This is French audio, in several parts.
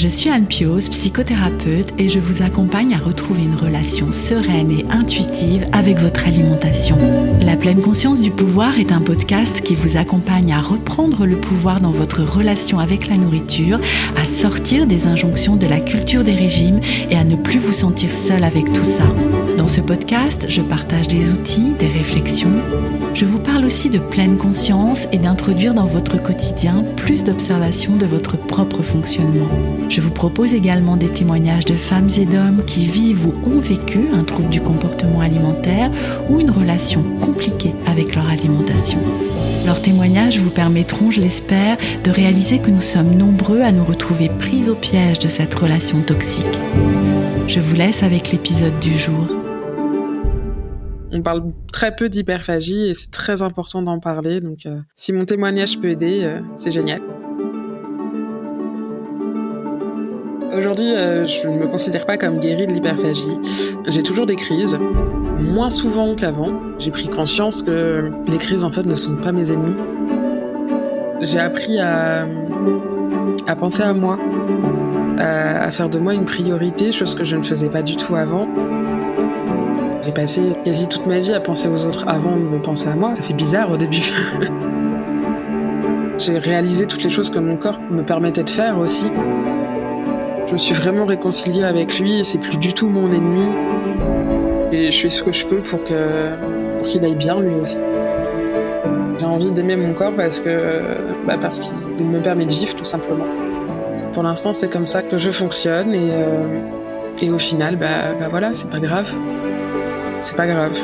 Je suis Anne Pioz, psychothérapeute et je vous accompagne à retrouver une relation sereine et intuitive avec votre alimentation. La pleine conscience du pouvoir est un podcast qui vous accompagne à reprendre le pouvoir dans votre relation avec la nourriture, à sortir des injonctions de la culture des régimes et à ne plus vous sentir seul avec tout ça. Dans ce podcast, je partage des outils, des réflexions. Je vous parle aussi de pleine conscience et d'introduire dans votre quotidien plus d'observation de votre propre fonctionnement. Je vous propose également des témoignages de femmes et d'hommes qui vivent ou ont vécu un trouble du comportement alimentaire ou une relation compliquée avec leur alimentation. Leurs témoignages vous permettront, je l'espère, de réaliser que nous sommes nombreux à nous retrouver pris au piège de cette relation toxique. Je vous laisse avec l'épisode du jour. On parle très peu d'hyperphagie et c'est très important d'en parler. Donc, si mon témoignage peut aider, c'est génial. Aujourd'hui, je ne me considère pas comme guérie de l'hyperphagie. J'ai toujours des crises, moins souvent qu'avant. J'ai pris conscience que les crises, en fait, ne sont pas mes ennemis. J'ai appris à penser à moi, à faire de moi une priorité, chose que je ne faisais pas du tout avant. J'ai passé quasi toute ma vie à penser aux autres avant de me penser à moi. Ça fait bizarre au début. J'ai réalisé toutes les choses que mon corps me permettait de faire aussi. Je me suis vraiment réconciliée avec lui et c'est plus du tout mon ennemi. Et je fais ce que je peux pour qu'il aille bien lui aussi. J'ai envie d'aimer mon corps parce qu'il me permet de vivre tout simplement. Pour l'instant, c'est comme ça que je fonctionne et au final, voilà, c'est pas grave. C'est pas grave.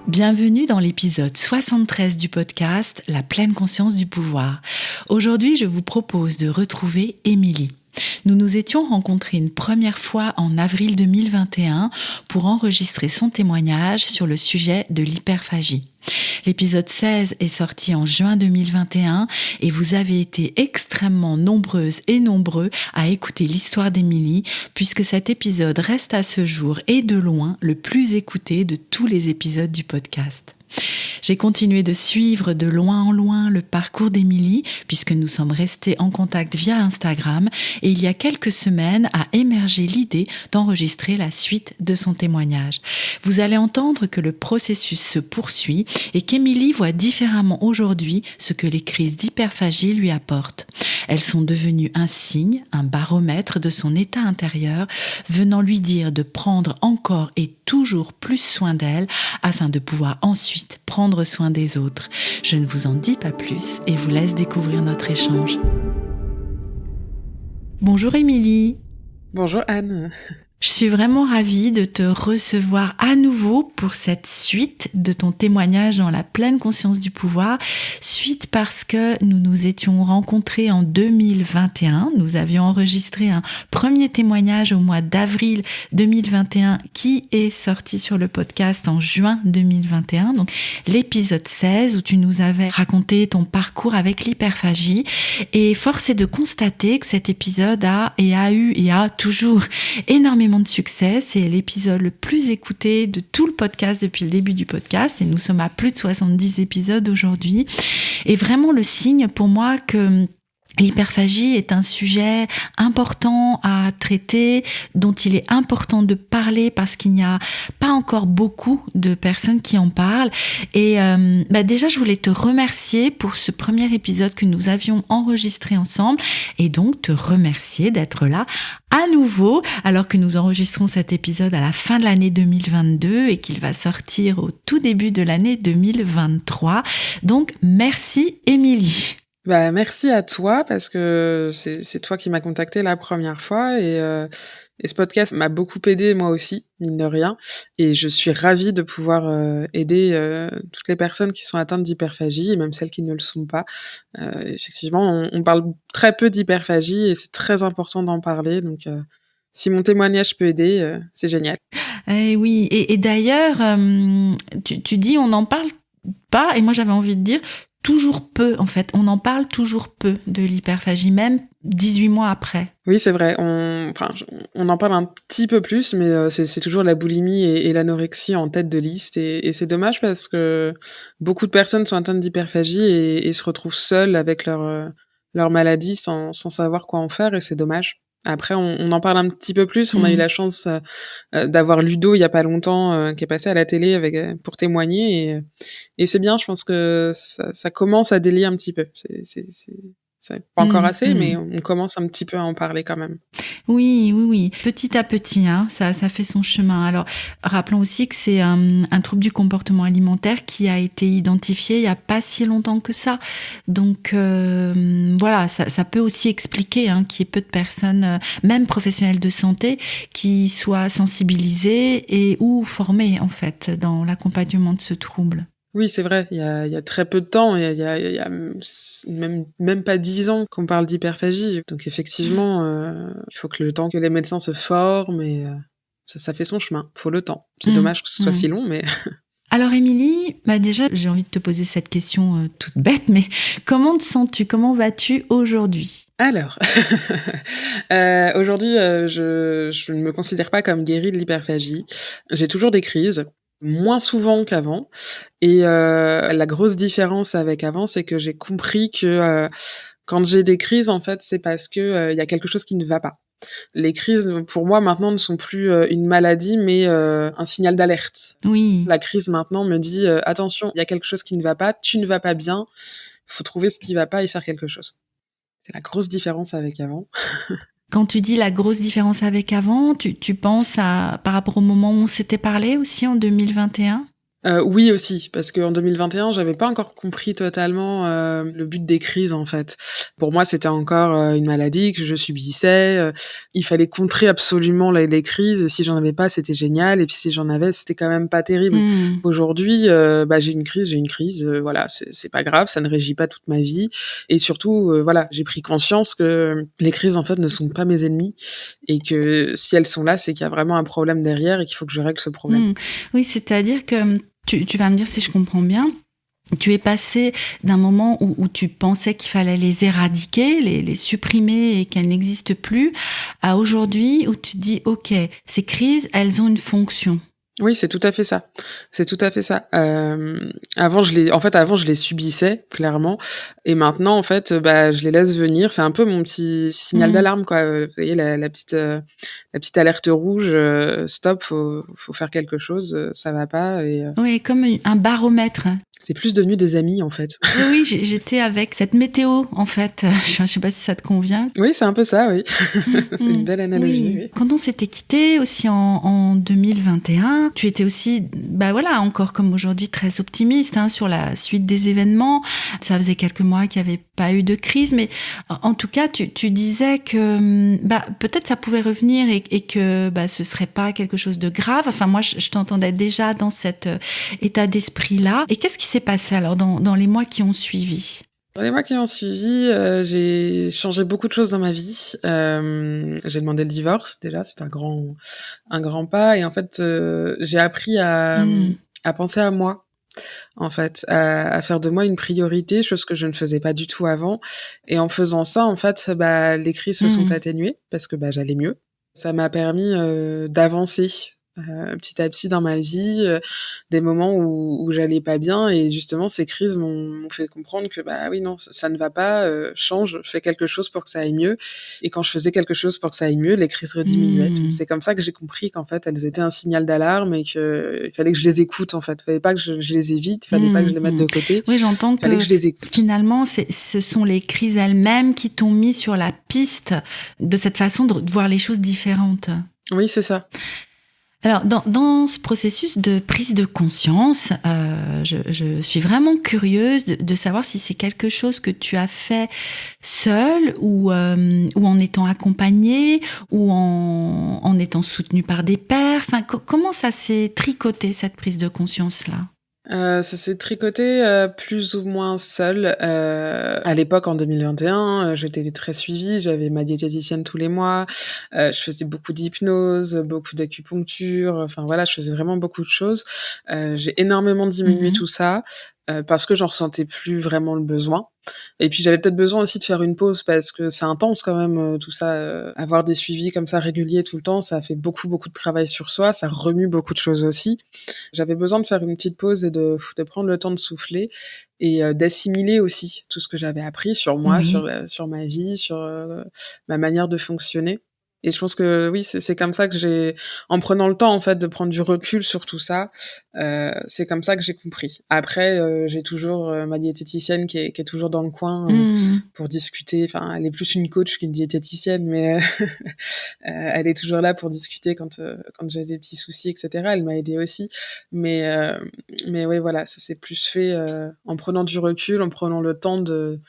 Bienvenue dans l'épisode 73 du podcast La pleine conscience du pouvoir. Aujourd'hui, je vous propose de retrouver Émilie. Nous nous étions rencontrés une première fois en avril 2021 pour enregistrer son témoignage sur le sujet de l'hyperphagie. L'épisode 16 est sorti en juin 2021 et vous avez été extrêmement nombreuses et nombreux à écouter l'histoire d'Émilie puisque cet épisode reste à ce jour et de loin le plus écouté de tous les épisodes du podcast. J'ai continué de suivre de loin en loin le parcours d'Émilie puisque nous sommes restés en contact via Instagram et il y a quelques semaines a émergé l'idée d'enregistrer la suite de son témoignage. Vous allez entendre que le processus se poursuit et qu'Émilie voit différemment aujourd'hui ce que les crises d'hyperphagie lui apportent. Elles sont devenues un signe, un baromètre de son état intérieur, venant lui dire de prendre encore et toujours plus soin d'elle afin de pouvoir ensuite prendre soin des autres. Je ne vous en dis pas plus et vous laisse découvrir notre échange. Bonjour Émilie. Bonjour Anne. Je suis vraiment ravie de te recevoir à nouveau pour cette suite de ton témoignage dans la pleine conscience du pouvoir. Suite parce que nous nous étions rencontrés en 2021. Nous avions enregistré un premier témoignage au mois d'avril 2021 qui est sorti sur le podcast en juin 2021. Donc l'épisode 16 où tu nous avais raconté ton parcours avec l'hyperphagie. Et force est de constater que cet épisode a eu et a toujours énormément de succès. C'est l'épisode le plus écouté de tout le podcast depuis le début du podcast et nous sommes à plus de 70 épisodes aujourd'hui. Et vraiment le signe pour moi que l'hyperphagie est un sujet important à traiter, dont il est important de parler parce qu'il n'y a pas encore beaucoup de personnes qui en parlent. Et déjà, je voulais te remercier pour ce premier épisode que nous avions enregistré ensemble et donc te remercier d'être là à nouveau alors que nous enregistrons cet épisode à la fin de l'année 2022 et qu'il va sortir au tout début de l'année 2023. Donc, merci Émilie. Merci à toi parce que c'est toi qui m'as contacté la première fois et ce podcast m'a beaucoup aidé moi aussi, mine de rien. Et je suis ravie de pouvoir aider toutes les personnes qui sont atteintes d'hyperphagie et même celles qui ne le sont pas. Effectivement, on parle très peu d'hyperphagie et c'est très important d'en parler. Donc, si mon témoignage peut aider, c'est génial. Eh oui, et d'ailleurs, tu dis on n'en parle pas et moi j'avais envie de dire toujours peu, en fait. On en parle toujours peu de l'hyperphagie, même 18 mois après. Oui, c'est vrai. On en parle un petit peu plus, mais c'est toujours la boulimie et l'anorexie en tête de liste. Et c'est dommage parce que beaucoup de personnes sont atteintes d'hyperphagie et se retrouvent seules avec leur maladie sans savoir quoi en faire et c'est dommage. Après on en parle un petit peu plus. On a eu Mmh. la chance, d'avoir Ludo il y a pas longtemps, qui est passé à la télé avec, pour témoigner et c'est bien. Je pense que ça commence à délier un petit peu. C'est pas encore Mmh, assez, mais mmh. on commence un petit peu à en parler quand même. Oui, oui, oui. Petit à petit, hein, ça fait son chemin. Alors, rappelons aussi que c'est un trouble du comportement alimentaire qui a été identifié il y a pas si longtemps que ça. Donc, voilà, ça peut aussi expliquer hein, qu'il y ait peu de personnes, même professionnels de santé, qui soient sensibilisées et ou formées, en fait, dans l'accompagnement de ce trouble. Oui, c'est vrai, il y a très peu de temps, il y a même pas 10 ans qu'on parle d'hyperphagie. Donc effectivement, il faut que le temps que les médecins se forment et ça fait son chemin. Faut le temps. C'est Mmh, dommage que ce soit mmh. si long, mais Alors Émilie, bah déjà j'ai envie de te poser cette question toute bête, mais comment te sens-tu? Comment vas-tu aujourd'hui? alors, aujourd'hui, je ne me considère pas comme guérie de l'hyperphagie. J'ai toujours des crises, moins souvent qu'avant et la grosse différence avec avant, c'est que j'ai compris que, quand j'ai des crises, en fait, c'est parce que, il y a quelque chose qui ne va pas. Les crises, pour moi, maintenant, ne sont plus, une maladie, mais un signal d'alerte. Oui. La crise, maintenant, me dit, «Attention, il y a quelque chose qui ne va pas, tu ne vas pas bien, faut trouver ce qui va pas et faire quelque chose». C'est la grosse différence avec avant. Quand tu dis la grosse différence avec avant, tu penses à par rapport au moment où on s'était parlé aussi en 2021? Oui aussi, parce qu'en 2021, j'avais pas encore compris totalement, le but des crises, en fait. Pour moi, c'était encore, une maladie que je subissais, il fallait contrer absolument les crises et si j'en avais pas, c'était génial et puis si j'en avais, c'était quand même pas terrible. Mmh. Aujourd'hui, bah, j'ai une crise, voilà, c'est pas grave, ça ne régit pas toute ma vie et surtout, voilà, j'ai pris conscience que les crises, en fait, ne sont pas mes ennemis et que si elles sont là, c'est qu'il y a vraiment un problème derrière et qu'il faut que je règle ce problème. Mmh. Oui, c'est-à-dire que tu vas me dire si je comprends bien, tu es passé d'un moment où tu pensais qu'il fallait les éradiquer, les supprimer et qu'elles n'existent plus, à aujourd'hui où tu dis: «OK, ces crises, elles ont une fonction». Oui, c'est tout à fait ça. C'est tout à fait ça. Avant, je les subissais clairement et maintenant, en fait, bah, je les laisse venir. C'est un peu mon petit signal Mmh. d'alarme, quoi, vous voyez la petite alerte rouge, stop, faut faire quelque chose, ça va pas et Oui, comme un baromètre. c'est plus devenu des amis, en fait. Oui, oui, j'étais avec cette météo, en fait. Je sais pas si ça te convient. Oui, c'est un peu ça, oui. Mmh, C'est une mmh. belle analogie, Oui. oui. Quand on s'était quitté aussi en 2021, tu étais aussi, bah voilà, encore comme aujourd'hui, très optimiste hein, sur la suite des événements. Ça faisait quelques mois qu'il n'y avait pas eu de crise, mais en tout cas, tu disais que bah, peut-être ça pouvait revenir et que bah, ce serait pas quelque chose de grave. Enfin, moi, je t'entendais déjà dans cet état d'esprit-là. Et qu'est-ce qui s'est passé alors dans les mois qui ont suivi? Dans les mois qui ont suivi, j'ai changé beaucoup de choses dans ma vie. J'ai demandé le divorce déjà, c'était un grand pas et en fait, j'ai appris Mmh. à penser à moi, en fait, à faire de moi une priorité, chose que je ne faisais pas du tout avant et en faisant ça, en fait, bah, les crises se sont Mmh. atténuées parce que, bah, j'allais mieux. Ça m'a permis, d'avancer, petit à petit dans ma vie, des moments où j'allais pas bien et justement ces crises m'ont fait comprendre que, bah, oui, non, ça ne va pas, change, fais quelque chose pour que ça aille mieux et quand je faisais quelque chose pour que ça aille mieux, les crises rediminuaient. Donc Mmh. c'est comme ça que j'ai compris qu'en fait, elles étaient un signal d'alarme et qu'il fallait que je les écoute, en fait. Fallait pas que je les évite, fallait pas que Mmh, je les mette mmh. de côté, Oui, j'entends fallait que que je les écoute. finalement, ce sont les crises elles-mêmes qui t'ont mis sur la piste de cette façon de voir les choses différentes. Oui, c'est ça. Alors, dans ce processus de prise de conscience, je suis vraiment curieuse de savoir si c'est quelque chose que tu as fait seule ou en étant accompagnée ou en étant soutenue par des pairs. Enfin, comment ça s'est tricoté, cette prise de conscience-là? Ça s'est tricoté, plus ou moins seul. À l'époque, en 2021, j'étais très suivie, j'avais ma diététicienne tous les mois, je faisais beaucoup d'hypnose, beaucoup d'acupuncture, enfin voilà, je faisais vraiment beaucoup de choses. J'ai énormément diminué Mmh. tout ça. parce que j'en ressentais plus vraiment le besoin et puis j'avais peut-être besoin aussi de faire une pause parce que c'est intense quand même, tout ça, avoir des suivis comme ça réguliers tout le temps, ça fait beaucoup, beaucoup de travail sur soi, ça remue beaucoup de choses aussi. J'avais besoin de faire une petite pause et de prendre le temps de souffler et d'assimiler aussi tout ce que j'avais appris sur moi, Oui. sur ma vie, sur, ma manière de fonctionner et je pense que oui, c'est comme ça que j'ai en prenant le temps, en fait, de prendre du recul sur tout ça, c'est comme ça que j'ai compris. Après, j'ai toujours, ma diététicienne qui est toujours dans le coin, Mmh. pour discuter. Enfin, elle est plus une coach qu'une diététicienne, mais elle est toujours là pour discuter quand j'ai des petits soucis et cetera. Elle m'a aidée aussi, mais mais ouais, voilà, ça s'est plus fait, en prenant du recul, en prenant le temps de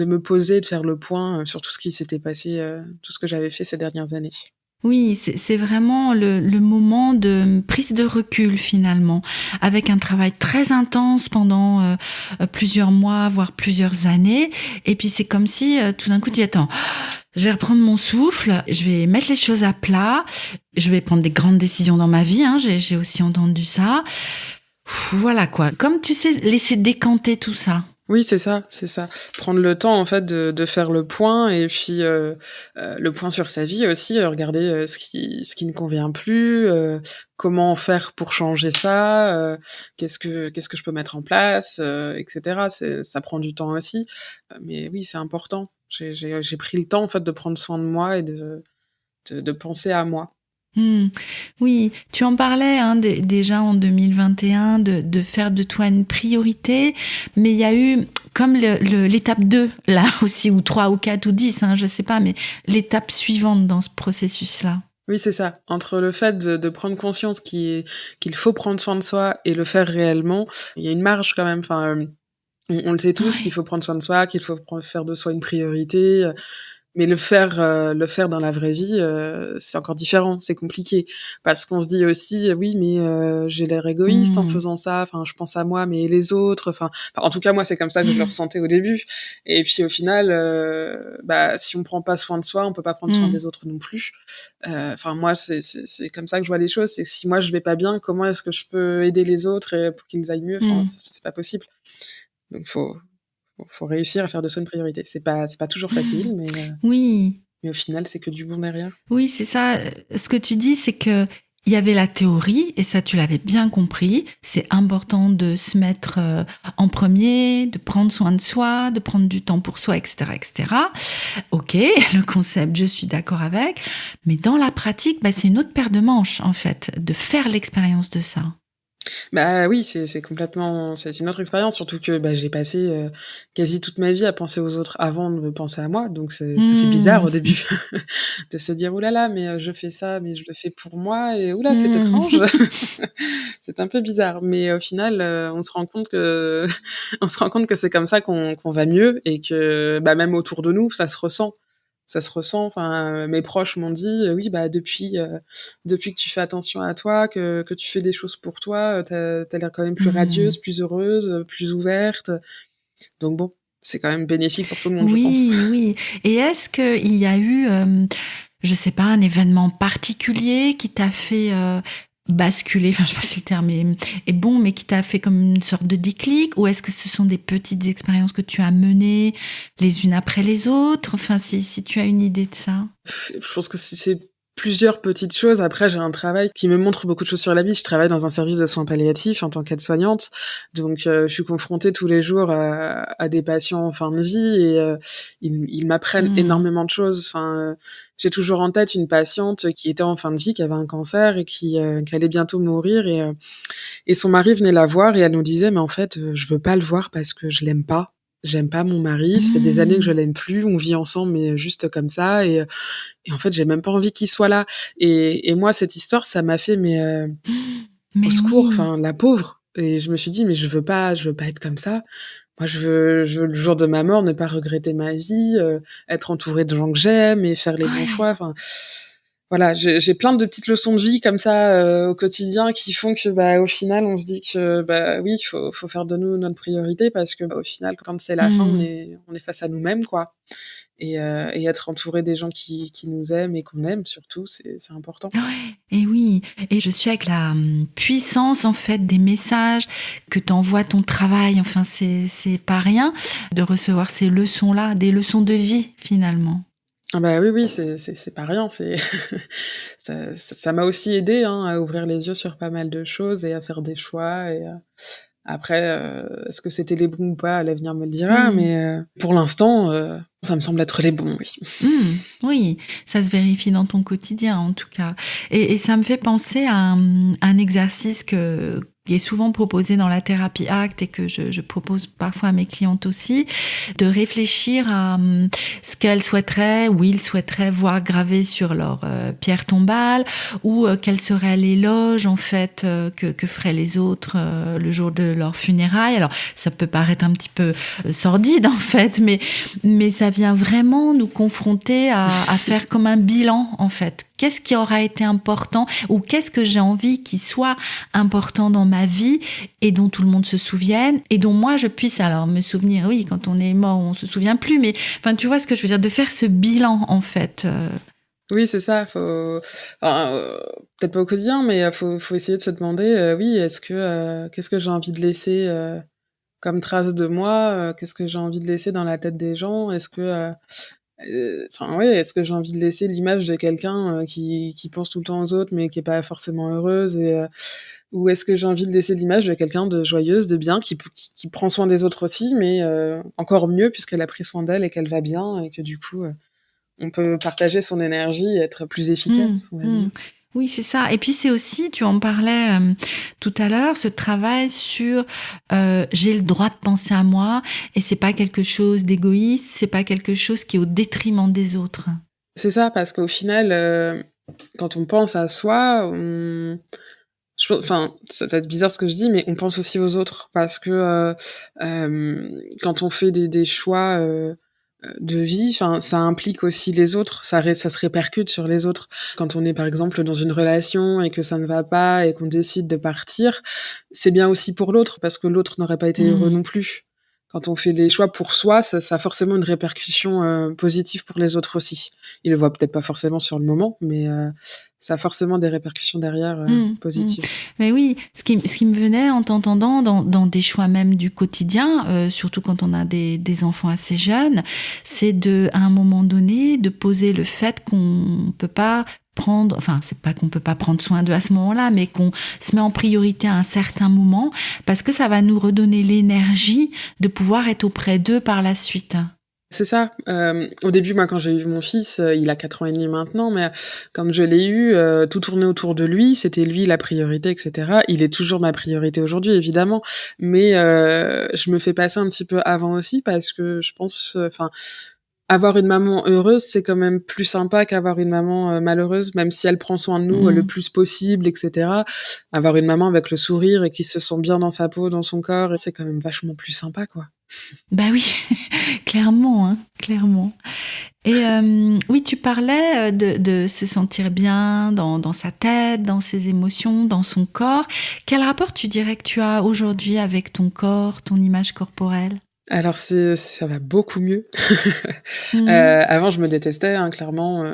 me poser, de faire le point, sur tout ce qui s'était passé, tout ce que j'avais fait ces dernières années. Oui, c'est vraiment le moment de prise de recul finalement, avec un travail très intense pendant, plusieurs mois, voire plusieurs années et puis c'est comme si, tout d'un coup tu dis: «Attends, je vais reprendre mon souffle, je vais mettre les choses à plat, je vais prendre des grandes décisions dans ma vie», hein, j'ai aussi entendu ça. Voilà quoi, comme tu sais laisser décanter tout ça. Oui, c'est ça, c'est ça. Prendre le temps, en fait, de faire le point et puis, le point sur sa vie aussi, regarder, ce qui ne convient plus, comment faire pour changer ça, qu'est-ce que je peux mettre en place, et cetera. Ça prend du temps aussi, mais oui, c'est important. J'ai pris le temps, en fait, de prendre soin de moi et de penser à moi. Mmh. Oui, tu en parlais hein, déjà en 2021 de faire de toi une priorité, mais il y a eu comme l'étape 2 là aussi, ou 3 ou 4 ou 10, hein, je sais pas, mais l'étape suivante dans ce processus-là. Oui, c'est ça. Entre le fait de prendre conscience qu'il faut prendre soin de soi et le faire réellement, il y a une marge quand même. Enfin, on le sait tous qu'il Ouais. faut prendre soin de soi, qu'il faut faire de soi une priorité, mais le faire dans la vraie vie, c'est encore différent, c'est compliqué. Parce qu'on se dit aussi: «Oui, mais j'ai l'air égoïste en Mmh. faisant ça, enfin, je pense à moi, mais et les autres?» En tout cas, moi, c'est comme ça que je le Mmh. ressentais au début et puis au final, bah, si on prend pas soin de soi, on peut pas prendre soin Mmh. des autres non plus. Enfin, moi, c'est comme ça que je vois les choses, c'est que si moi je vais pas bien, comment est-ce que je peux aider les autres et pour qu'ils aillent mieux? Enfin, Mmh. c'est pas possible. Donc faut réussir à faire de soi une priorité. C'est pas toujours facile, Oui. mais au final, c'est que du bon derrière. Oui, c'est ça. Ce que tu dis, c'est que il y avait la théorie, et ça, tu l'avais bien compris. C'est important de se mettre en premier, de prendre soin de soi, de prendre du temps pour soi, etc., etc. Ok, le concept, je suis d'accord avec. Mais dans la pratique, bah, c'est une autre paire de manches, en fait, de faire l'expérience de ça. Bah, oui, c'est complètement c'est une autre expérience, surtout que, bah, j'ai passé, quasi toute ma vie à penser aux autres avant de penser à moi, donc ça fait bizarre Mmh. au début de se dire: «Ouh là là, mais je fais ça, mais je le fais pour moi et ouh là, c'est étrange». Mmh. C'est un peu bizarre, mais au final, on se rend compte que on se rend compte que c'est comme ça qu'on va mieux et que, bah, même autour de nous, ça se ressent. Ça se ressent, enfin, mes proches m'ont dit: «Oui, bah, depuis que tu fais attention à toi, que tu fais des choses pour toi, tu as l'air quand même plus Mmh. radieuse, plus heureuse, plus ouverte». Donc bon, c'est quand même bénéfique pour tout le monde, je pense. Oui, oui. Et est-ce qu'il y a eu, je sais pas, un événement particulier qui t'a fait basculer, enfin je sais pas si le terme est bon, mais qui t'a fait comme une sorte de déclic, ou est-ce que ce sont des petites expériences que tu as menées les unes après les autres? Enfin, si tu as une idée de ça. Je pense que c'est plusieurs petites choses. Après, j'ai un travail qui me montre beaucoup de choses sur la vie. Je travaille dans un service de soins palliatifs en tant qu'aide-soignante, donc je suis confrontée tous les jours à des patients en fin de vie et ils m'apprennent Mmh. énormément de choses. Enfin, j'ai toujours en tête une patiente qui était en fin de vie, qui avait un cancer et qui allait bientôt mourir et son mari venait la voir et elle nous disait: «Mais en fait, je veux pas le voir parce que je l'aime pas. J'aime pas mon mari, ça fait des années que je Mmh. l'aime plus, on vit ensemble mais juste comme ça et en fait, j'ai même pas envie qu'il soit là» et moi, cette histoire, ça m'a fait mais au Mais secours, oui. enfin, la pauvre et je me suis dit: «Mais je veux pas être comme ça. Moi, je veux le jour de ma mort ne pas regretter ma vie, être entourée de gens que j'aime et faire les bons choix», Ouais. enfin Voilà, j'ai plein de petites leçons de vie comme ça, au quotidien qui font que, au final, on se dit que, oui, faut faire de nous notre priorité parce que, au final, quand c'est la fin, Mmh. on est face à nous-mêmes, quoi et être entouré des gens qui nous aiment et qu'on aime surtout, c'est important. Ouais, et oui, et je suis avec la, puissance, en fait, des messages que t'envoie ton travail. Enfin, c'est pas rien de recevoir ces leçons-là, des leçons de vie, finalement. Ah oui, oui, c'est pas rien, c'est ça m'a aussi aidé hein, à ouvrir les yeux sur pas mal de choses et à faire des choix après, est-ce que c'était les bons ou pas? L'avenir me le dira, Mmh. mais pour l'instant, ça me semble être les bons, oui. Mmh, oui, ça se vérifie dans ton quotidien en tout cas. Et ça me fait penser à un exercice qui est souvent proposé dans la thérapie ACT et que je propose parfois à mes clientes aussi, de réfléchir à ce qu'elles souhaiteraient ou ils souhaiteraient voir gravé sur leur pierre tombale, ou quel serait l'éloge en fait que feraient les autres le jour de leur funérailles. Alors ça peut paraître un petit peu sordide en fait, mais ça vient vraiment nous confronter à faire comme un bilan, en fait. Qu'est-ce qui aura été important ou qu'est-ce que j'ai envie qu'il soit important dans ma vie et dont tout le monde se souvienne et dont moi je puisse alors me souvenir. Oui, quand on est mort, on se souvient plus, mais enfin, tu vois ce que je veux dire, de faire ce bilan, en fait. Oui, c'est ça, enfin, peut-être pas au quotidien, mais faut essayer de se demander, oui, qu'est-ce que j'ai envie de laisser, comme trace de moi? Qu'est-ce que j'ai envie de laisser dans la tête des gens? Enfin, ouais, est-ce que j'ai envie de laisser l'image de quelqu'un, qui pense tout le temps aux autres, mais qui est pas forcément heureuse ou est-ce que j'ai envie de laisser l'image de quelqu'un de joyeuse, de bien, qui prend soin des autres aussi, mais encore mieux puisqu'elle a pris soin d'elle et qu'elle va bien et que du coup, on peut partager son énergie et être plus Mmh, efficace, on va mmh. dire. Oui, c'est ça. Et puis c'est aussi, tu en parlais tout à l'heure, ce travail sur j'ai le droit de penser à moi et c'est pas quelque chose d'égoïste, c'est pas quelque chose qui est au détriment des autres. C'est ça, parce qu'au final, quand on pense à soi, enfin, ça va être bizarre ce que je dis, mais on pense aussi aux autres parce que, quand on fait des choix, de vie, enfin, ça implique aussi les autres, ça se répercute sur les autres. Quand on est, par exemple, dans une relation et que ça ne va pas et qu'on décide de partir, c'est bien aussi pour l'autre parce que l'autre n'aurait pas été heureux Mmh. non plus. Quand on fait des choix pour soi, ça a forcément une répercussion, positive pour les autres aussi. Ils le voient peut-être pas forcément sur le moment, mais ça a forcément des répercussions derrière, Mmh, mmh. positives. Mais oui, ce qui me venait en t'entendant dans des choix même du quotidien, surtout quand on a des enfants assez jeunes, c'est à un moment donné, de poser le fait qu'on peut pas prendre, enfin, c'est pas qu'on peut pas prendre soin d'eux à ce moment-là, mais qu'on se met en priorité à un certain moment, parce que ça va nous redonner l'énergie de pouvoir être auprès d'eux par la suite. C'est ça. Au début, moi, quand j'ai eu mon fils, il a 4 ans et demi maintenant, mais quand je l'ai eu, tout tournait autour de lui. C'était lui la priorité et cetera. Il est toujours ma priorité aujourd'hui, évidemment, mais je me fais passer un petit peu avant aussi parce que je pense, enfin, avoir une maman heureuse, c'est quand même plus sympa qu'avoir une maman, malheureuse, même si elle prend soin de nous, le Mmh. plus possible et cetera. Avoir une maman avec le sourire et qui se sent bien dans sa peau, dans son corps, c'est quand même vachement plus sympa, quoi. Bah oui, clairement, hein, clairement. Et oui, tu parlais de se sentir bien dans sa tête, dans ses émotions, dans son corps. Quel rapport tu dirais que tu as aujourd'hui avec ton corps, ton image corporelle? Alors ça va beaucoup mieux. Mmh. Avant je me détestais, hein, clairement,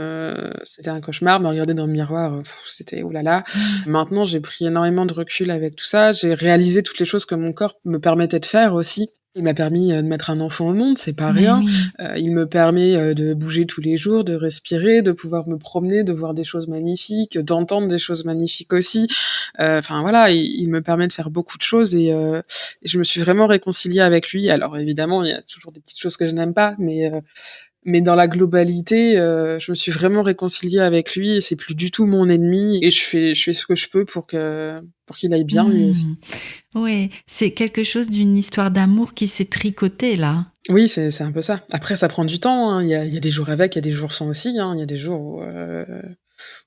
c'était un cauchemar. Me regarder dans le miroir, c'était ouh là là. Mmh. Maintenant j'ai pris énormément de recul avec tout ça. J'ai réalisé toutes les choses que mon corps me permettait de faire aussi. Il m'a permis, de mettre un enfant au monde, c'est pas Mais rien. oui. Il me permet, de bouger tous les jours, de respirer, de pouvoir me promener, de voir des choses magnifiques, d'entendre des choses magnifiques aussi. Enfin voilà, il me permet de faire beaucoup de choses et je me suis vraiment réconciliée avec lui. Alors évidemment, il y a toujours des petites choses que je n'aime pas, mais dans la globalité, je me suis vraiment réconciliée avec lui et c'est plus du tout mon ennemi et je fais ce que je peux pour qu'il aille bien lui aussi. Mmh. Ouais, c'est quelque chose d'une histoire d'amour qui s'est tricotée là. Oui, c'est un peu ça. Après ça prend du temps, hein. Il y a des jours avec, il y a des jours sans aussi, hein. Il y a des jours où,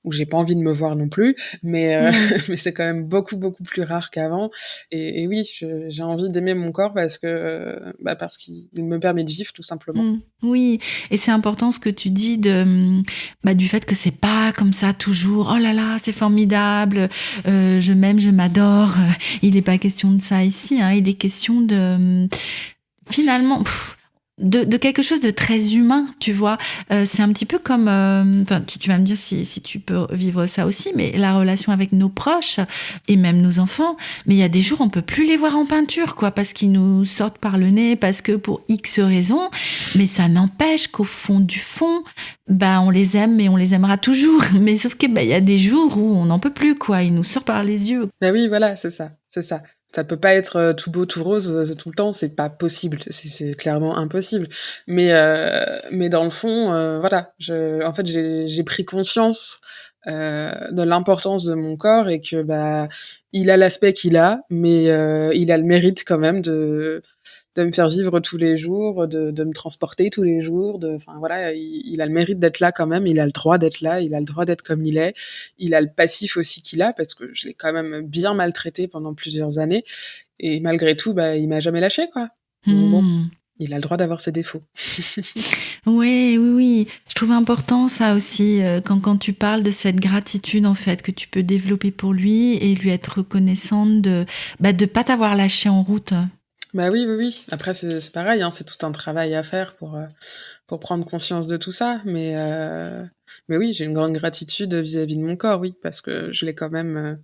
où j'ai pas envie de me voir non plus, mais Mmh. mais c'est quand même beaucoup, beaucoup plus rare qu'avant et oui, j'ai envie d'aimer mon corps parce qu'il me permet de vivre tout simplement. Mmh. Oui, et c'est important ce que tu dis du fait que c'est pas comme ça toujours: «Oh là là, c'est formidable, je m'aime, je m'adore», il est pas question de ça ici, hein. Il est question finalement, de quelque chose de très humain, tu vois? C'est un petit peu comme, enfin, tu vas me dire si tu peux vivre ça aussi, mais la relation avec nos proches et même nos enfants, mais il y a des jours, on peut plus les voir en peinture, quoi, parce qu'ils nous sortent par le nez, parce que pour X raisons, mais ça n'empêche qu'au fond du fond, on les aime et on les aimera toujours. Mais sauf que, il y a des jours où on n'en peut plus, quoi, ils nous sortent par les yeux. Bah oui, voilà, c'est ça, c'est ça. Ça peut pas être, tout beau, tout rose, tout le temps, c'est pas possible, c'est clairement impossible. Mais dans le fond, voilà, en fait, j'ai pris conscience, de l'importance de mon corps et que, il a l'aspect qu'il a, mais il a le mérite quand même de me faire vivre tous les jours, de me transporter tous les jours, enfin voilà, il a le mérite d'être là quand même, il a le droit d'être là, il a le droit d'être comme il est. Il a le passif aussi qu'il a parce que je l'ai quand même bien maltraité pendant plusieurs années et malgré tout, il m'a jamais lâché quoi. Donc bon, Mmh. il a le droit d'avoir ses défauts. Oui, oui, oui. Je trouve important ça aussi, quand tu parles de cette gratitude, en fait, que tu peux développer pour lui et lui être reconnaissante de pas t'avoir lâché en route. Bah oui, oui, oui. Après c'est pareil, hein, c'est tout un travail à faire pour prendre conscience de tout ça, mais oui, j'ai une grande gratitude vis-à-vis de mon corps, oui, parce que je l'ai quand même,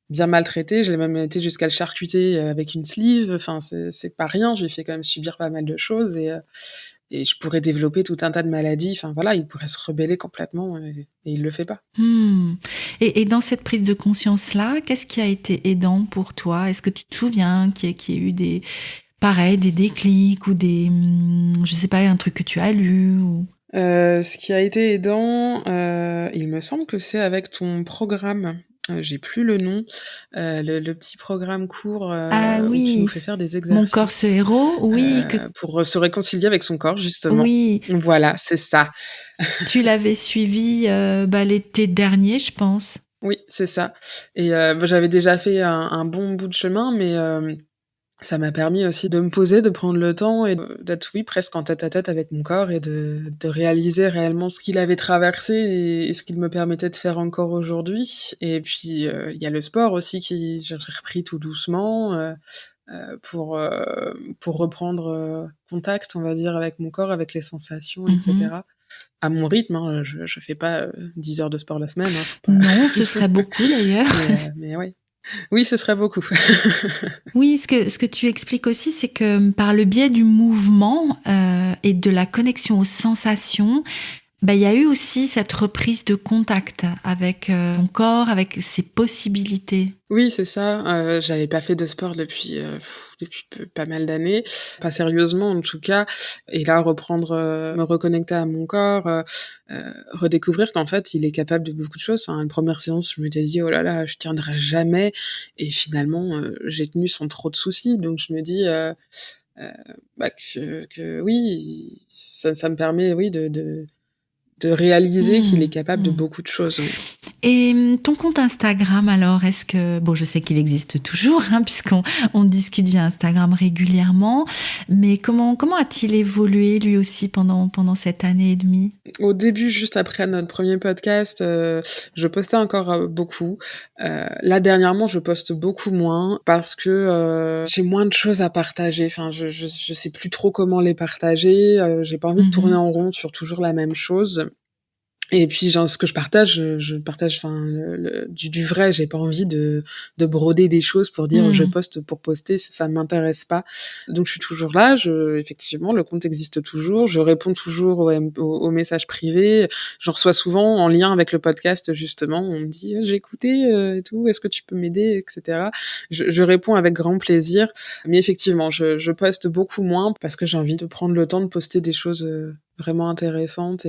bien maltraité. Je l'ai même été jusqu'à le charcuter, avec une sleeve. Enfin, c'est pas rien. Je lui ai fait quand même subir pas mal de choses et je pourrais développer tout un tas de maladies. Enfin voilà, il pourrait se rebeller complètement et il le fait pas. Mmh. Et dans cette prise de conscience-là, qu'est-ce qui a été aidant pour toi? Est-ce que tu te souviens qu'il y ait eu des déclics ou je sais pas, un truc que tu as lu ou? Ce qui a été aidant, il me semble que c'est avec ton programme, j'ai plus le nom, le petit programme court, Ah où tu nous oui, fais faire des Mon corps, ce exercices, héros, oui, pour, se réconcilier avec son corps justement. oui, Voilà, c'est ça. tu l'avais suivi, l'été dernier, je pense. Oui, c'est ça et j'avais déjà fait un bon bout de chemin, mais ça m'a permis aussi de me poser, de prendre le temps et d'être, oui, presque en tête-à-tête avec mon corps et de réaliser réellement ce qu'il avait traversé et ce qu'il me permettait de faire encore aujourd'hui et puis, il y a le sport aussi qui j'ai repris tout doucement, pour reprendre, contact, on va dire, avec mon corps, avec les sensations et Mmh. cetera. À mon rythme, hein, je fais pas, 10 heures de sport la semaine, hein, faut pas Non, ce serait beaucoup d'ailleurs. mais ouais. Oui, ce serait beaucoup. Oui, ce que tu expliques aussi, c'est que par le biais du mouvement, et de la connexion aux sensations, il y a eu aussi cette reprise de contact avec, ton corps, avec ses possibilités. Oui, c'est ça, j'avais pas fait de sport depuis pas mal d'années, pas sérieusement en tout cas et là reprendre, me reconnecter à mon corps, redécouvrir qu'en fait il est capable de beaucoup de choses. Enfin, une première séance, je m'étais dit: «Oh là là, je tiendrai jamais» et finalement, j'ai tenu sans trop de soucis donc je me dis, heu, que oui, ça me permet, oui, de réaliser qu'il est Mmh, capable de mmh. beaucoup de choses, oui. Et ton compte Instagram alors, est-ce que bon, je sais qu'il existe toujours, hein, puisqu'on discute via Instagram régulièrement, mais comment a-t-il évolué lui aussi pendant cette année et demie? Au début, juste après notre premier podcast, je postais encore, beaucoup. Là, dernièrement, je poste beaucoup moins parce que, j'ai moins de choses à partager. Enfin, je sais plus trop comment les partager, j'ai pas envie de tourner Mmh. en rond sur toujours la même chose. Et puis genre ce que je partage, je partage enfin du vrai. J'ai pas envie de broder des choses pour dire: «Je Mmh. poste pour poster», ça m'intéresse pas. Donc je suis toujours là, effectivement, le compte existe toujours, je réponds toujours aux messages privés. J'en reçois souvent en lien avec le podcast justement. On me dit: «J'ai écouté, et tout, est-ce que tu peux m'aider?» et cetera. Je réponds avec grand plaisir, mais effectivement, je poste beaucoup moins parce que j'ai envie de prendre le temps de poster des choses, vraiment intéressantes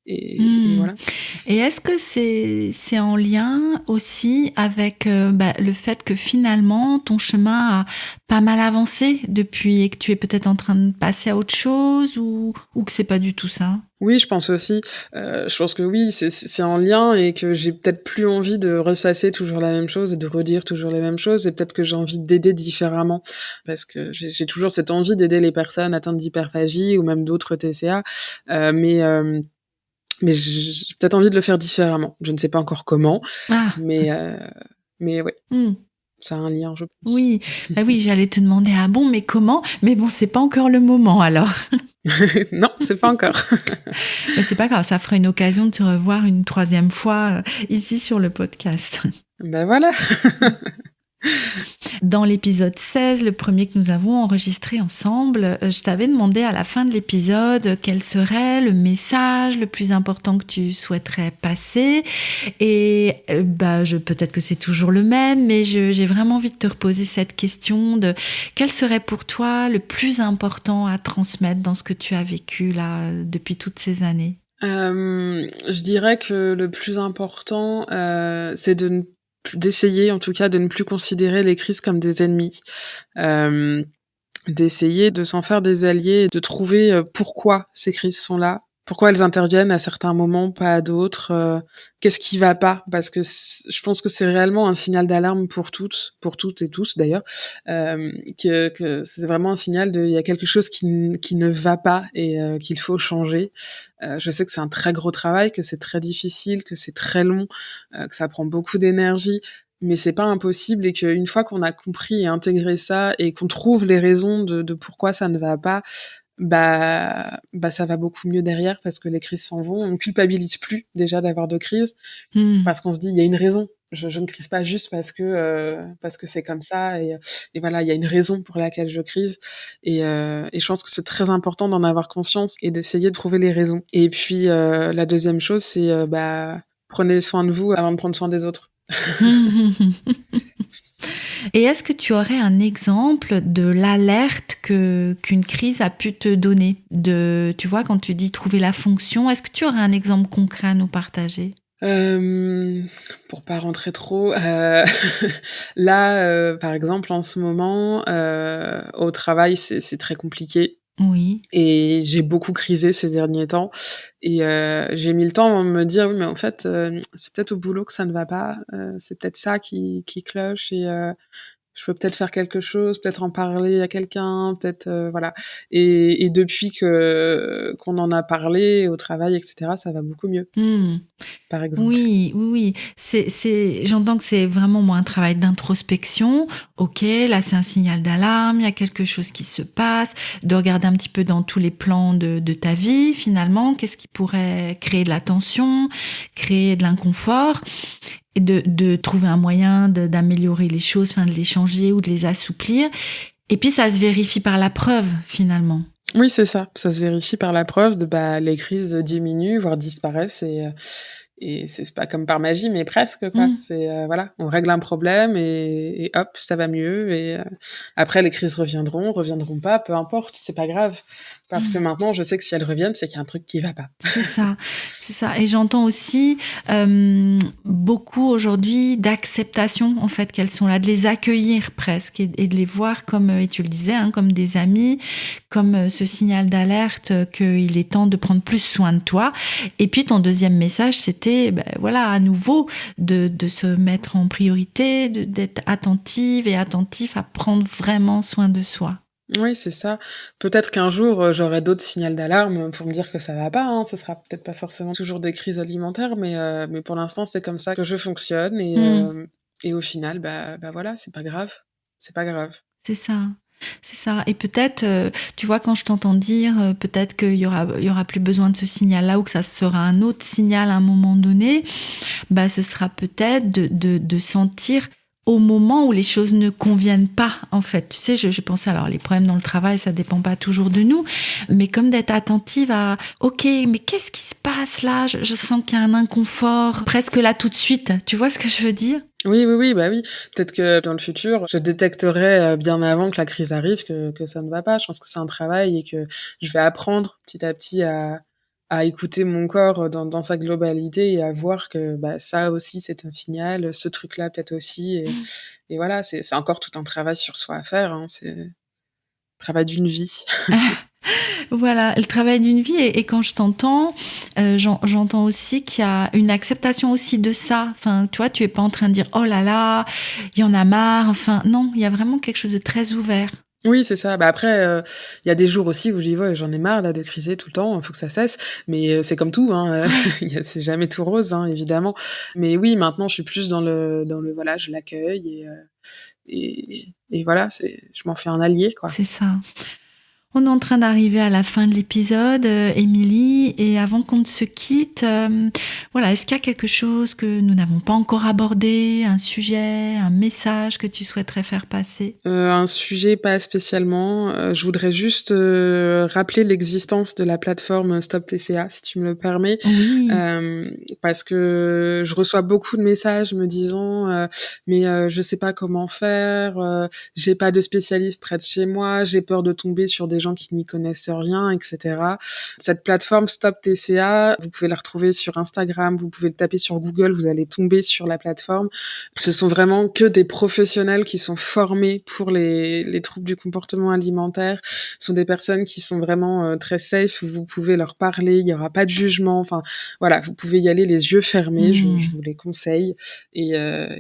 et Mmh. voilà. Et est-ce que c'est en lien aussi avec, le fait que finalement ton chemin a pas mal avancé depuis et que tu es peut-être en train de passer à autre chose ou que c'est pas du tout ça? Oui, je pense aussi. Je pense que oui, c'est en lien et que j'ai peut-être plus envie de ressasser toujours la même chose et de redire toujours les mêmes choses et peut-être que j'ai envie d'aider différemment. Parce que j'ai toujours cette envie d'aider les personnes atteintes d'hyperphagie ou même d'autres TCA, mais j'ai peut-être envie de le faire différemment. Je ne sais pas encore comment, Ah! mais ouais, Mmh. ça a un lien, je pense. Oui, bah, oui, j'allais te demander: «Ah bon, mais comment?» mais bon, c'est pas encore le moment alors. Non, c'est pas encore. Mais c'est pas grave, ça fera une occasion de te revoir une troisième fois, ici sur le podcast. Ben voilà. Dans l'épisode 16, le premier que nous avons enregistré ensemble, je t'avais demandé à la fin de l'épisode quel serait le message le plus important que tu souhaiterais passer. Et peut-être que c'est toujours le même, mais j'ai vraiment envie de te reposer cette question de quel serait pour toi le plus important à transmettre dans ce que tu as vécu là depuis toutes ces années? Je dirais que le plus important, c'est d'essayer en tout cas de ne plus considérer les crises comme des ennemis. Hem, D'essayer de s'en faire des alliés, de trouver, pourquoi ces crises sont là, pourquoi elles interviennent à certains moments, pas à d'autres, qu'est-ce qui va pas? Parce que je pense que c'est réellement un signal d'alarme pour toutes et tous d'ailleurs, que c'est vraiment un signal de il y a quelque chose qui ne va pas et qu'il faut changer. Je sais que c'est un très gros travail, que c'est très difficile, que c'est très long, que ça prend beaucoup d'énergie, mais c'est pas impossible et qu'une fois qu'on a compris et intégré ça et qu'on trouve les raisons de pourquoi ça ne va pas, ça va beaucoup mieux derrière parce que les crises s'en vont. On culpabilise plus déjà d'avoir de crises Mmh. parce qu'on se dit: «Il y a une raison. Je ne crise pas juste parce que c'est comme ça et voilà, il y a une raison pour laquelle je crise» et je pense que c'est très important d'en avoir conscience et d'essayer de trouver les raisons. Et puis, la deuxième chose, c'est, prenez soin de vous avant de prendre soin des autres. Et est-ce que tu aurais un exemple de l'alerte qu'une crise a pu te donner? Tu vois, quand tu dis trouver la fonction, est-ce que tu aurais un exemple concret à nous partager? Hem, pour pas rentrer trop, là, par exemple, en ce moment, au travail, c'est très compliqué Oui. et j'ai beaucoup crisé ces derniers temps et j'ai mis le temps à me dire: «Oui, mais en fait, c'est peut-être au boulot que ça ne va pas, c'est peut-être ça qui cloche et je peux peut-être faire quelque chose, peut-être en parler à quelqu'un, peut-être, voilà» et depuis qu'on en a parlé au travail et cetera, ça va beaucoup mieux, Mmh. par exemple. Oui, oui, oui. J'entends que c'est vraiment moi un travail d'introspection. Ok, là c'est un signal d'alarme, il y a quelque chose qui se passe, de regarder un petit peu dans tous les plans de ta vie finalement, qu'est-ce qui pourrait créer de la tension, créer de l'inconfort, et de trouver un moyen d'améliorer les choses, enfin de les changer ou de les assouplir. Et puis ça se vérifie par la preuve finalement. Oui, c'est ça. Ça se vérifie par la preuve les crises diminuent, voire disparaissent et c'est pas comme par magie, mais presque, quoi. Mmh. C'est, voilà, on règle un problème et hop, ça va mieux et après les crises reviendront pas, peu importe, c'est pas grave. Parce que Mmh. maintenant, je sais que si elles reviennent, c'est qu'il y a un truc qui va pas. C'est ça, c'est ça. Et j'entends aussi beaucoup aujourd'hui d'acceptation, en fait, qu'elles sont là, de les accueillir presque et de les voir comme, et tu le disais, hein, comme des amis, comme ce signal d'alerte qu'il est temps de prendre plus soin de toi. Et puis ton deuxième message, c'était, voilà, à nouveau, de se mettre en priorité, d'être attentive et attentif à prendre vraiment soin de soi. Oui, c'est ça. Peut-être qu'un jour, j'aurai d'autres signaux d'alarme pour me dire que ça va pas, hein. Ce sera peut-être pas forcément toujours des crises alimentaires, mais pour l'instant, c'est comme ça que je fonctionne Mmh. et au final, voilà, c'est pas grave. C'est pas grave. C'est ça, c'est ça. Et peut-être, tu vois, quand je t'entends dire, peut-être qu'il y aura plus besoin de ce signal-là ou que ça sera un autre signal à un moment donné, ce sera peut-être de sentir au moment où les choses ne conviennent pas, en fait. Tu sais, je pense alors les problèmes dans le travail, ça dépend pas toujours de nous, mais comme d'être attentive à: «OK, mais qu'est-ce qui se passe là? Je sens qu'il y a un inconfort presque là tout de suite». Tu vois ce que je veux dire? Oui, oui, oui, bah oui. Peut-être que dans le futur, je détecterai, bien avant que la crise arrive que ça ne va pas. Je pense que c'est un travail et que je vais apprendre petit à petit à écouter mon corps dans sa globalité et à voir que, bah, ça aussi c'est un signal, ce truc-là peut-être aussi et voilà, c'est encore tout un travail sur soi à faire, hein, c'est le travail d'une vie. Voilà, le travail d'une vie et quand je t'entends, j'entends aussi qu'il y a une acceptation aussi de ça. Enfin, tu vois, tu es pas en train de dire: «Oh là là, il y en a marre», enfin non, il y a vraiment quelque chose de très ouvert. Oui, c'est ça. Bah, après, il y a des jours aussi où je dis: «Ouais, j'en ai marre là de criser tout le temps, il faut que ça cesse». Mais, c'est comme tout, hein, Ouais. c'est jamais tout rose, hein, évidemment. Mais oui, maintenant je suis plus dans le voilà, je l'accueille et voilà, je m'en fais un allié, quoi. C'est ça. On est en train d'arriver à la fin de l'épisode, Émilie, et avant qu'on ne se quitte, voilà, est-ce qu'il y a quelque chose que nous n'avons pas encore abordé, un sujet, un message que tu souhaiterais faire passer? Un sujet pas spécialement, je voudrais juste, rappeler l'existence de la plateforme Stop TCA, si tu me le permets. Oui. Parce que je reçois beaucoup de messages me disant, «Mais, je sais pas comment faire, j'ai pas de spécialiste près de chez moi, j'ai peur de tomber sur des gens qui n'y connaissent rien» et cetera. Cette plateforme Stop TCA, vous pouvez la retrouver sur Instagram, vous pouvez le taper sur Google, vous allez tomber sur la plateforme. Ce sont vraiment que des professionnels qui sont formés pour les troubles du comportement alimentaire. Ce sont des personnes qui sont vraiment, très safe, vous pouvez leur parler, il y aura pas de jugement, enfin voilà, vous pouvez y aller les yeux fermés, je Mmh. vous les conseille et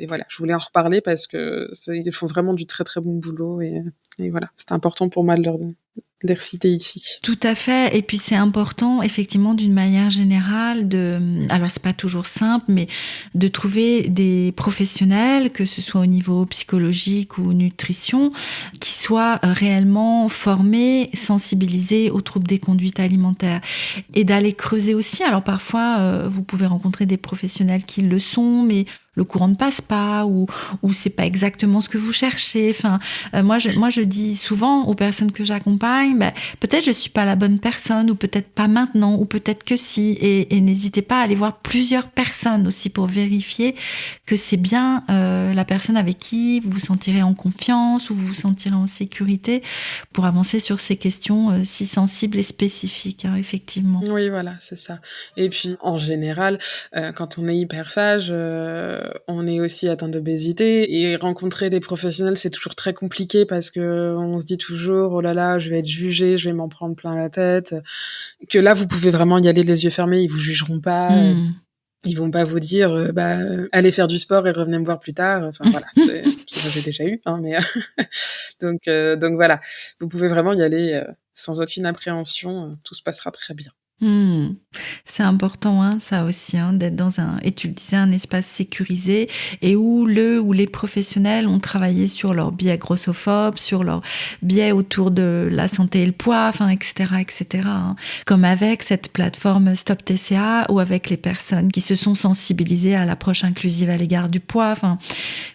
voilà, je voulais en reparler parce que ils font vraiment du très, très bon boulot et voilà, c'était important pour moi de les reciter ici. Tout à fait et puis c'est important effectivement d'une manière générale alors c'est pas toujours simple, mais de trouver des professionnels, que ce soit au niveau psychologique ou nutrition, qui soient, réellement formés, sensibilisés aux troubles des conduites alimentaires et d'aller creuser aussi. Alors parfois, vous pouvez rencontrer des professionnels qui le sont, mais le courant ne passe pas ou c'est pas exactement ce que vous cherchez. Enfin, moi je dis souvent aux personnes que j'accompagne, bah, peut-être je suis pas la bonne personne ou peut-être pas maintenant ou peut-être que si et n'hésitez pas à aller voir plusieurs personnes aussi pour vérifier que c'est bien la personne avec qui vous vous sentirez en confiance ou vous vous sentirez en sécurité pour avancer sur ces questions si sensibles et spécifiques, hein, effectivement. Oui, voilà, c'est ça et puis, en général, quand on est hyperphage, on est aussi atteint d'obésité et rencontrer des professionnels, c'est toujours très compliqué parce qu'on se dit toujours: «Oh là là, je vais être jugé, je vais m'en prendre plein la tête», que là, vous pouvez vraiment y aller les yeux fermés, ils vous jugeront pas, Mmh. ils vont pas vous dire, «Bah, allez faire du sport et revenez me voir plus tard», enfin voilà, ça j'ai déjà eu, hein, mais donc voilà, vous pouvez vraiment y aller, sans aucune appréhension, tout se passera très bien. Mmh. C'est important, hein, ça aussi, hein, d'être dans et tu le disais, un espace sécurisé et où le ou les professionnels ont travaillé sur leurs biais grossophobes, sur leurs biais autour de la santé et le poids, enfin, et cetera, hein. Comme avec cette plateforme Stop TCA ou avec les personnes qui se sont sensibilisées à l'approche inclusive à l'égard du poids. Enfin,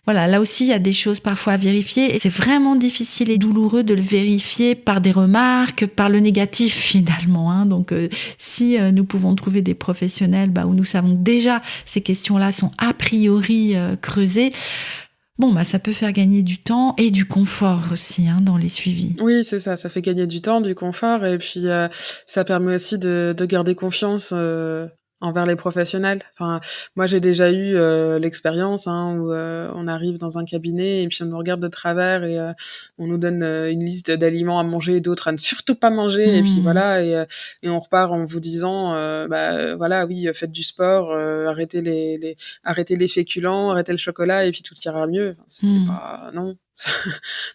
voilà, là aussi, il y a des choses parfois à vérifier et c'est vraiment difficile et douloureux de le vérifier par des remarques, par le négatif finalement, hein. Donc, si nous pouvons trouver des professionnels où nous savons que déjà ces questions-là sont a priori creusées, bon, ça peut faire gagner du temps et du confort aussi, hein, dans les suivis. Oui, c'est ça fait gagner du temps, du confort et puis, ça permet aussi de garder confiance, envers les professionnels. Enfin, moi, j'ai déjà eu, l'expérience, hein, où, on arrive dans un cabinet et puis on nous regarde de travers et on nous donne, une liste d'aliments à manger et d'autres à ne surtout pas manger et puis Mmh. voilà et on repart en vous disant, voilà, oui, faites du sport, arrêtez les féculents, arrêtez le chocolat et puis tout ira mieux. Enfin, c'est Mmh. pas non.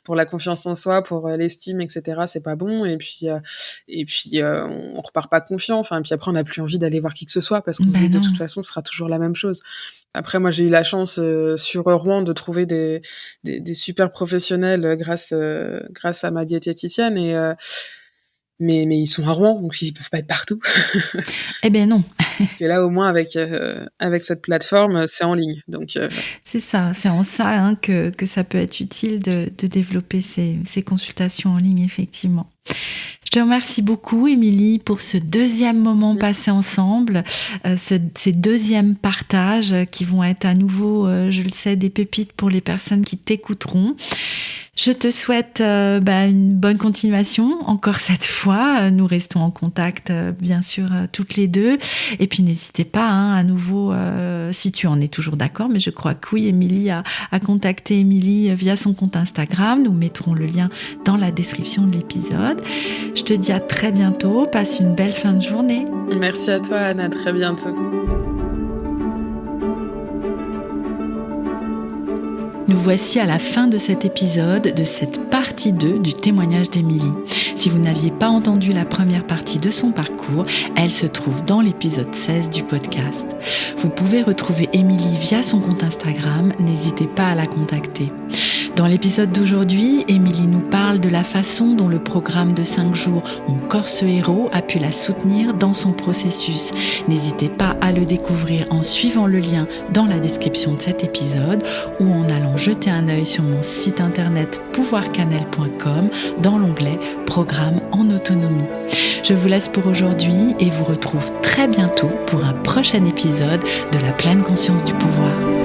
Pour la confiance en soi, pour, l'estime et cetera, c'est pas bon on repart pas confiant. Enfin, et puis après, on n'a plus envie d'aller voir qui que ce soit parce qu'on se dit: «De toute Non. façon, ce sera toujours la même chose». Après, moi, j'ai eu la chance, sur Rouen de trouver des super professionnels, grâce à ma diététicienne mais ils sont à Rouen, donc ils peuvent pas être partout. Eh ben non, Et là, au moins, avec cette plateforme, c'est en ligne, donc c'est ça. C'est en ça, hein, que ça peut être utile de développer ces consultations en ligne, effectivement. Je te remercie beaucoup, Émilie, pour ce deuxième moment passé ensemble, ces deuxièmes partages qui vont être à nouveau, je le sais, des pépites pour les personnes qui t'écouteront. Je te souhaite une bonne continuation, encore cette fois. Nous restons en contact, bien sûr, toutes les deux. Et puis, n'hésitez pas, à nouveau, si tu en es toujours d'accord, mais je crois que oui, Émilie a contacté Émilie via son compte Instagram. Nous mettrons le lien dans la description de l'épisode. Je te dis à très bientôt. Passe une belle fin de journée. Merci à toi, Anne. À très bientôt. Nous voici à la fin de cet épisode, de cette partie 2 du témoignage d'Émilie. Si vous n'aviez pas entendu la première partie de son parcours, elle se trouve dans l'épisode 16 du podcast. Vous pouvez retrouver Émilie via son compte Instagram, n'hésitez pas à la contacter. Dans l'épisode d'aujourd'hui, Émilie nous parle de la façon dont le programme de 5 jours Mon corps ce héros a pu la soutenir dans son processus. N'hésitez pas à le découvrir en suivant le lien dans la description de cet épisode ou en allant jeter un œil sur mon site internet pouvoircannelle.com dans l'onglet Programme en autonomie. Je vous laisse pour aujourd'hui et vous retrouve très bientôt pour un prochain épisode de la pleine conscience du pouvoir.